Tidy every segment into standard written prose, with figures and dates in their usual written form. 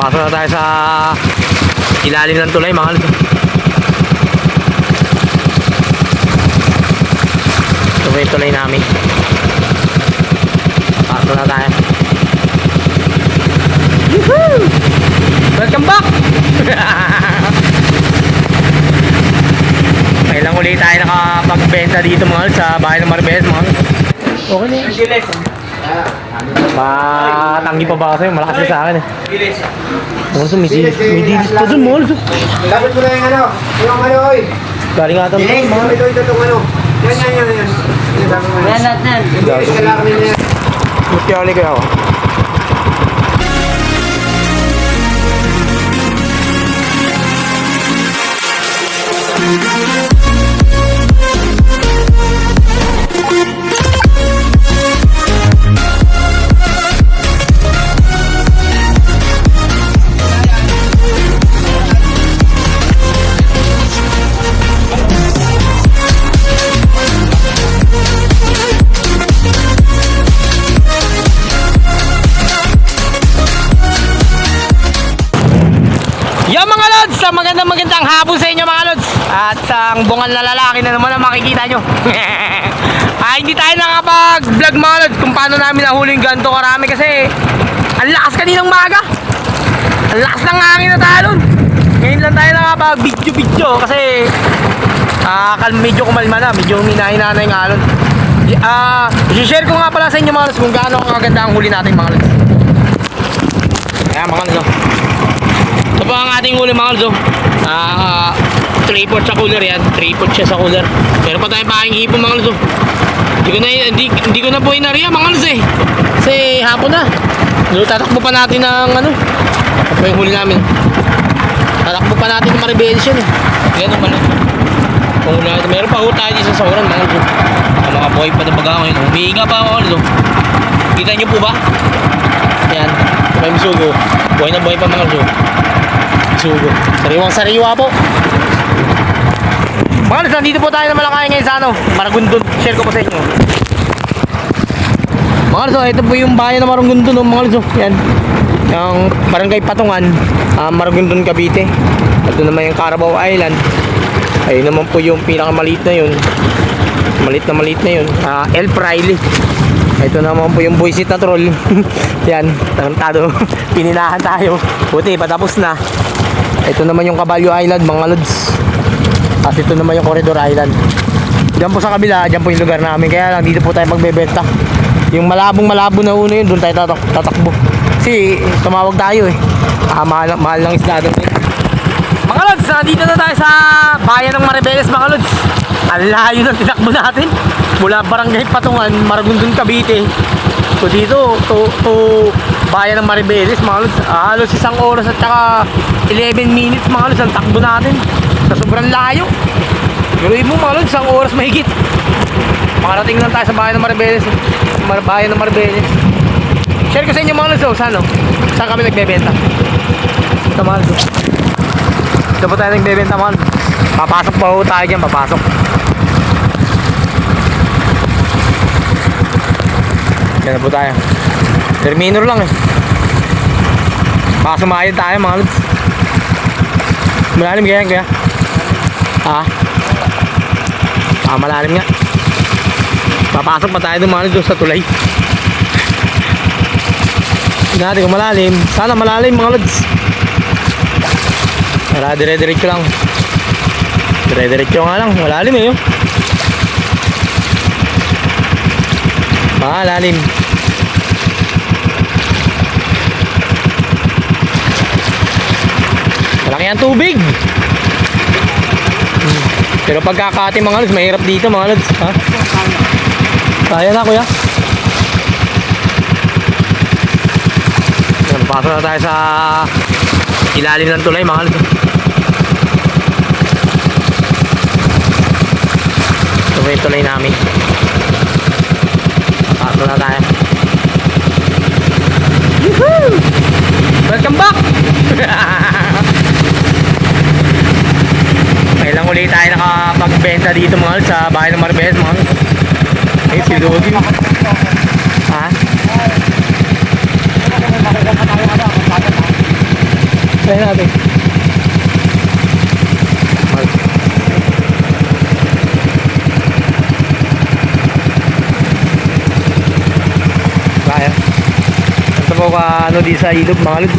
Pasok na tayo sa ilalim ng tulay mga lods. Ito ba yung tulay namin? Pasok na tayo. Woohoo! Welcome back! Kailang ulit tayo nakapagbenta dito mga lods sa bahay ng Maribes mga lods. Okay na yun. Matanggi pa ba sa'yo? Malakas na sa akin eh. Mga may dilis pa dun mga lods. Dapat mo na yung ano, oy. Galing nga ito. Ito itong ano. Yan. Yan natin. Kailangan nila yan. Kaya ulit kayo ako. Yo mga lods, magandang hapon sa inyo mga lods. At ang bungal na lalaki na naman ang makikita nyo. Hindi tayo nakapag-vlog mga lods kung paano namin nahuling ganito karami kasi ang lakas kaninang maga. Ang lakas ng hangin na talon. Ngayon lang tayo nakapag-video kasi medyo kumalma na, medyo hinahina na yung alon. I-share ko nga pala sa inyo mga lods kung gaano kaganda ang huli natin mga lods. Ayan mga lods. Ito po ang ating huli mga lods. 3/4 sa cooler yan. 3/4 siya sa cooler. Pero pa tayong paking hipon mga lods. Hindi ko na po inariya mga lods eh. Kasi hapon na. Tatakbo pa natin ng ano. Ito yung huli namin. Tatakbo pa natin ng Maribes yun eh. Ganun man. Kung meron pa ho tayo dito sa sauran mga lods. Ang mga buhay pa na baga ngayon. Humihinga pa mga lods. Kita nyo po ba? Yan. May misugo. Buhay na buhay pa mga lods. Sugo. Sariwang-sariwa po. Mga lods, nandito po tayo na Malakay ngayon sa ano, Maragondon. Share ko po sa inyo. Mga lods, ito po yung bayan ng Maragondon, mga lods. Yan. Yung barangay Patungan, Maragondon, Cavite. Ito naman yung Carabao Island. Ayun naman po yung pinakamaliit na yun. Maliit na yun. El Fraile. Ito naman po yung buisit na troll. Yan, tarantado. Pininahan tayo. Buti, patapos na. Ito naman yung Caballo Island mga lods. At ito naman yung Corridor Island. Diyan po sa kabila, diyan po yung lugar namin. Kaya lang dito po tayo magbebenta. Yung malabo na una yun, doon tayo tatakbo. Kasi tumawag tayo eh. Mahal ng isda doon. Mga lods, nandito na tayo sa bayan ng Maribes mga lods. Ang layo ng tinakbo natin. Mula barangay Patungan, Maragondon, Cavite. So dito, to bayan ng Maribes mga lods. Halos 1 oras at saka 11 minutes mga lods ang takbo natin. Sa sobrang layo. Galuin mo mga lods, 1 oras mahigit. Makarating lang tayo sa bayan ng Maribes. Bayan ng Maribes. Share ko sa inyo mga lods, saan kami nagbebenta. Ito mga lods. Ito po tayo nagbebenta mga lods. Papasok pa ho tayo dyan, papasok. Yan na po tayo. Terminor lang eh. Baka sumayad tayo mga lods. Malalim kaya? Malalim nga. Papasok pa tayo doon mga lods sa tulay. Hindi natin kung malalim. Sana malalim mga lods. Tara, dire-diretso lang. Dire-diretso nga lang. Malalim eh yun. Malalim. Malaki ang tubig. Pero pagkakati mga lods, mahirap dito mga lods. Kaya na kuya. Pasok na tayo sa ilalim ng tulay mga lods. Ito ba yung tulay namin? Pasok na tayo. Woohoo! Welcome back! Kailang ulit tayo nakapagbenta dito mga lods sa bahay ng Maribes mga lods. Ayun si Logi. natin. Kaya. Ito po ka ano di sa ilog mga lods.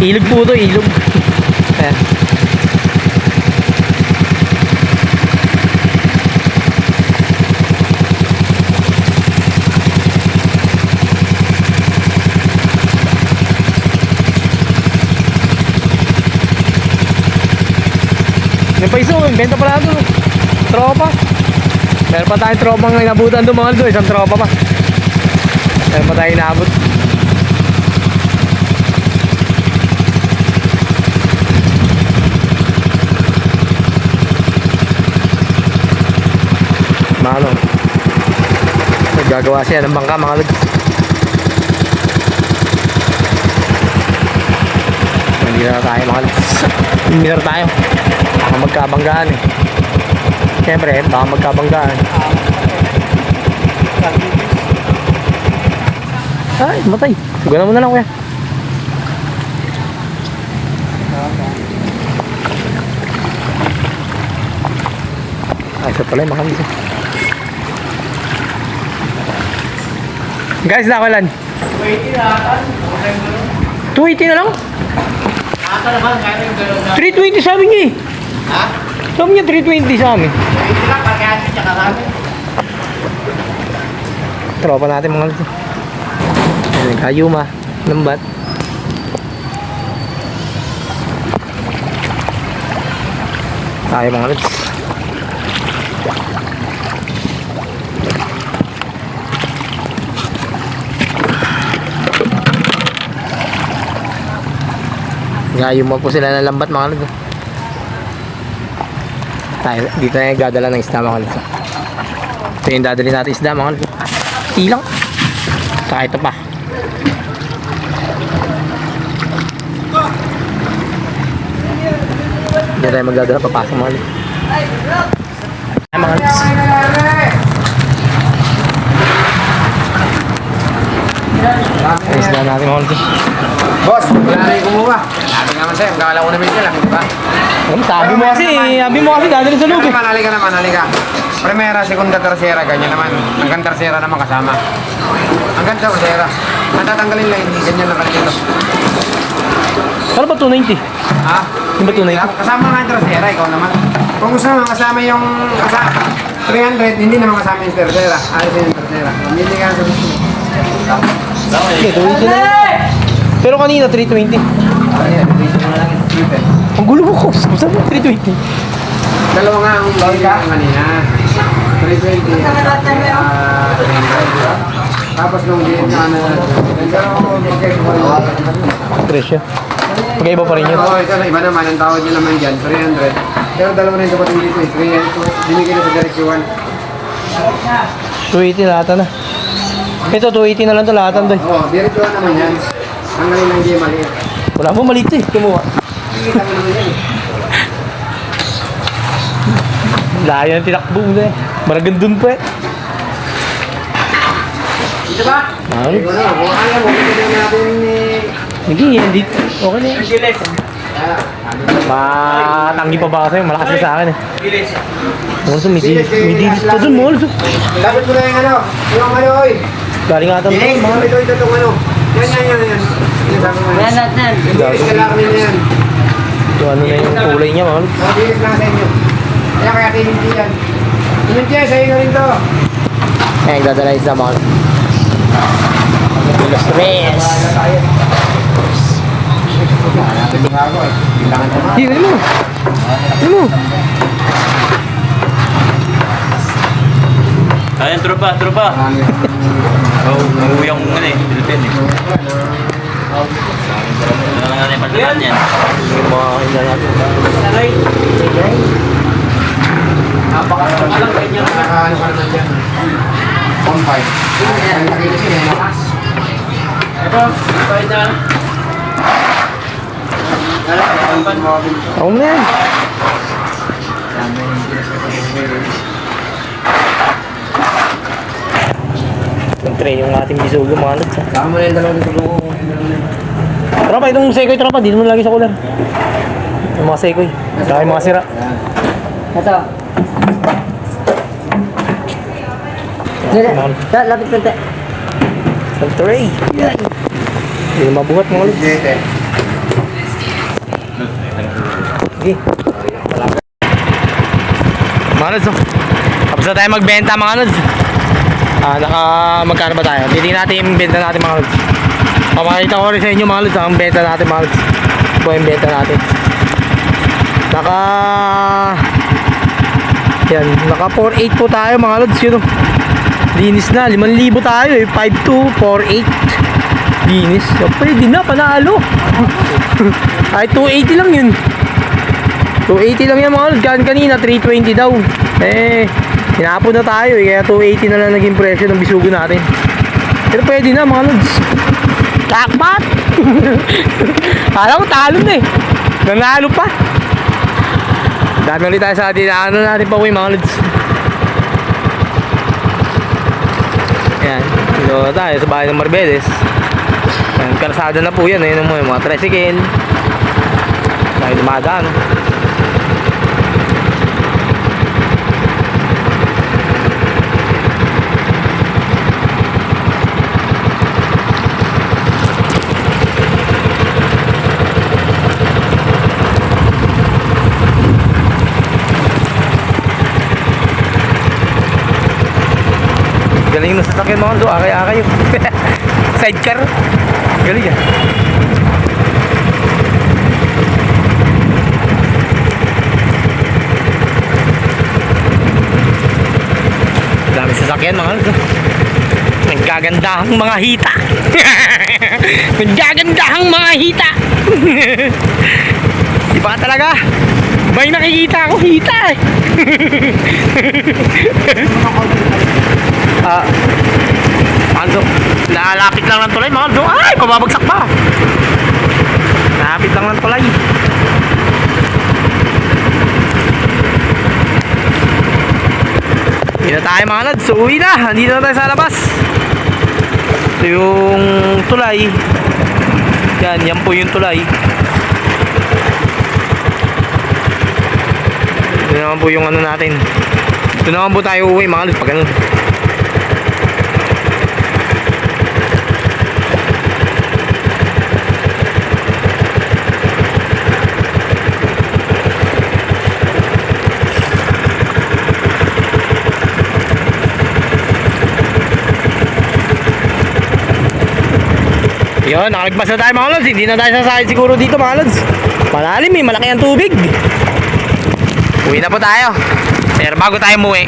Ilog po to, ilog. Ayan. May paiso, benta pala ito. Tropa. Meron pa tayong tropang inabutan doon mga lods. Isang tropa pa. Meron pa tayong inabot. Malo. Gagawa siya ng bangka mga lods. Hindi na tayo mga lods. Hindi na tayo. Baka magkabanggaan eh. Siyempre, baka magkabanggaan. Ay, matay. Gana mo na lang kuya. Ay, ito pala yung makalis eh. Guys, nakalan. 280 na lang? 320 sa amin niya eh. Ha? Sabi niya 320 sa amin. 20 lang, pagkasi tsaka kami. Tropa natin mga lods. Nagkayuma. Lambat. Tayo mga lods. Ngayuma po sila ng lambat mga lods. Tayo, dito na yung gadala ng isda mga lods. Ito yung dadali natin isda mga lods. Ilang. Saka ito pa. Hindi tayo magdadala, papasok mga lods. Ay mga lods. Ay isda natin mga lods. Boss, wala na yung kumuha. Sabi naman sa'yo, gagalaw ko namin sila, di ba? Sabi mo kasi dadali sa loob eh. Halika naman, halika. Primera, segunda, tercera, ganyan naman. Hanggang tercera naman kasama. Hanggang tercera. Natatanggalin lang, hindi ganyan lang kalito. Ano ba 290? Ha? Yung ba 290? Kasama nga yung tercera, ikaw naman. Kung gusto naman kasama yung 300, hindi naman kasama yung tercera. Ayos yung tercera. Hindi ka sa gusto. Sige, 280 na lang. Pero kanina 320. Ayan, dito na lang yung stupid. Ang gulo mo ko. Saan mo 320? Dalawa nga ang bawal kanina. 320. Tapos nung din na Presyo. Magkaiba pa rin yun. Oo, ito na iba naman. Ang tawad nyo naman dyan, 300. Pero dalawa na yung dapat dito eh. 300. Binigay na sa direksyon. 280 lahat na. Ito 280 na lang ito lahat doy. Oo, direksyon naman yan. Ang galing lang hindi maliit. Wala po maliit eh. Kumuha. Kita mo naman yan eh. Layo ng tinakbo na eh. Maragandun pa eh. Dito ba? Mahal. Ikaw na, kung ayaw mo, kita na natin Hindi yan dito. Okay na yan. Matanggi pa ba sa'yo? Malakas ka sa akin eh. Monso, may dilis pa dun, Monso. Dapat mo na yung ano, oy. Galing nga ito. Ito itong ano. Yan. Sinasabi mo Yan yan. lahat yan. Bilis ka lang nila yan. Ito ano na yung kulay niya, Monso. Bilis lang sa inyo. Kaya tinindi yan. Tinindi yan, sa'yo na rin to. Ayan, dadala isa, Monso. Los tres. Hindi, ano mo? Ano mo? Ayan, tropa. Oh, yung ano eh, Philippine eh. Ano nga na yung paglalaan yan? Yung mga kailan natin. Ano ka naman dyan? 1.5. Ang nakita siya yan. Ako na yan. Siyempre, yung ating bisugo mga lods ha. Tama mo na yung dalawang tulong ko. Tara, tropa, itong sekoy tropa, dito mo lagi sa cooler. Yung mga sekoy. Saka yung mga sira. Ito. Lapit pente. Santoray. Hindi na mabuhat mga lods. Sige. Mga lods, oh. Tapos na tayo magbenta mga lods. Magkano ba tayo? Titingnan natin yung benta natin mga lods. Papakita ko rin sa inyo mga lods ang benta natin mga lods. Ito yung benta natin. Naka 4.8 po tayo mga lods, yun oh. Linis na, 5,000 tayo eh. 5.2, 4.8. Linis. So, pwede na, panalo. Ay, 280 lang yun. 280 lang yan mga lods. Kanina, 320 daw. Eh, hinapon na tayo eh. Kaya 280 na lang naging presyo ng bisugo natin. Pero pwede na mga lods. Jackpot! Kala ko talo na eh. Nanalo pa. Dami ulit tayo sa atin. Ano natin pa uwi mga lods. Yan. Dito tayo sa bahay ng Marbeles. Yan, karsada na po yan. Ayun mo yung mga tricycle. Tayo dumadaan. Galing na sasakyan mga lods. Akay-akay yung sidecar. Galing yan. Dami sasakyan mga lods. Naggagandahang mga hita. Naggagandahang mga hita. Iba talaga. May nakikita ako hita eh. Aldo, lalapit lang ng tulay mga Aldo. Ay, pababagsak pa. Lalapit lang ng tulay. Hindi na tayo mga lads. Uwi na. Nandito na tayo sa labas. Ito yung tulay. Yan po yung tulay. Ito naman po yung ano natin. Ito naman po tayo uwi mga lads. Pag ganun. Yun, nakalagpas na tayo mga lods. Hindi na tayo sasakit siguro dito mga lods. Malalim eh, malaki ang tubig. Uwi na po tayo. Pero bago tayo umuwi,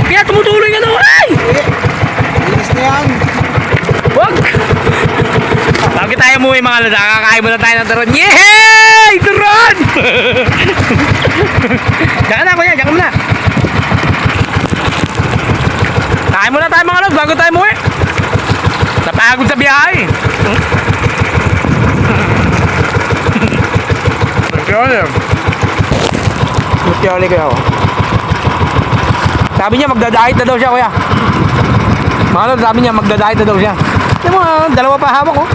kaya tumutuloy ka na ay! Linis na yan. Wag! Bago tayo umuwi mga lods, kakain muna tayo ng turon. Yehey! Turon! Diyan ka na kuya, diyan ka muna. Kain muna tayo mga lods bago tayo umuwi. Napagod sa biyahe. Magkiyali kayo. Sabi niya magdadahit na daw siya kuya. Mga lods, sabi niya magdadahit na daw siya. Yung mga dalawa pa hawak ko.